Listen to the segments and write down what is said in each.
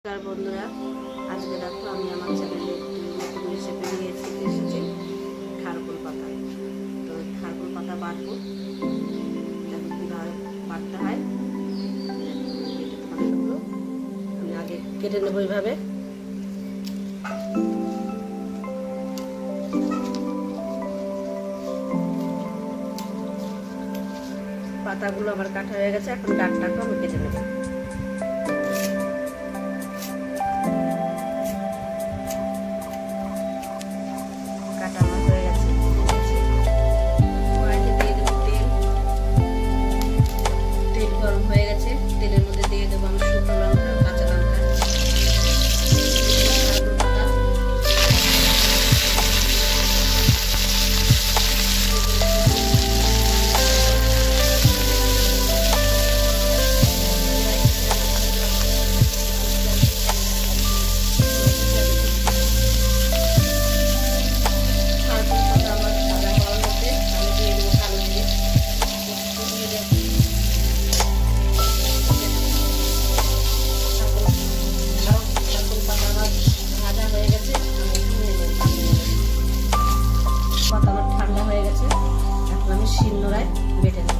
नमस्कार बंधुरा आज के देखो আমার চ্যানেলে নতুন রেসিপি নিয়ে এসেছি খারকুল পাতা। তো খারকুল পাতা বাটবো, দেখো কিভাবে বাটতে হয়। আমি আগে কেটে নেবো এইভাবে। পাতাগুলো আমার কাটা হয়ে গেছে, এখন ডাঁটটাকে আমি কেটে নেবো। শিলনোড়ায় বেটে নেব।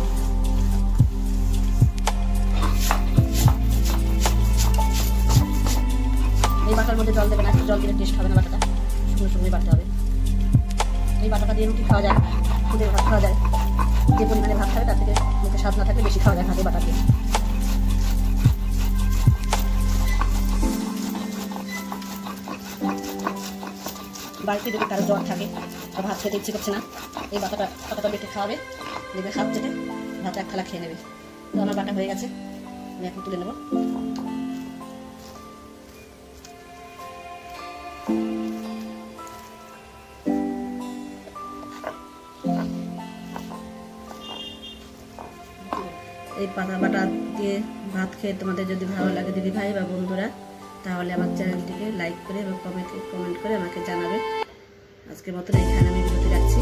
এই বাটার মধ্যে জল দেবে না, জল দিলে টেস্ট হবে না, বাটাটা শুকনো শুকনোই বাটতে হবে। এই বাটাটা দিয়ে রুটি খাওয়া যায়, খুদের ভাত খাওয়া যায়, যে পরিমাণে ভাত খাবে তার থেকে মুখে স্বাদ না থাকলে বেশি খাওয়া যায় হাতে বাটা দিয়ে। বাড়িতে যদি কারো জ্বর থাকে বা ভাত খেতে ইচ্ছে করছে না, এই পাতাটা বেটে খাওয়াবে, দেখবে হাত চেটে ভাত এক থালা খেয়ে নেবে। তো আমার বাটা হয়ে গেছে, আমি এখন তুলে নেব। এই পাতা বাটা দিয়ে ভাত খেয়ে তোমাদের যদি ভালো লাগে দিদি ভাই বা বন্ধুরা, তাহলে আমার চ্যানেলটিকে লাইক করে এবং কমেন্ট করে আমাকে জানাবে। আজকের মতন এখানে আমি বিরতি রাখছি।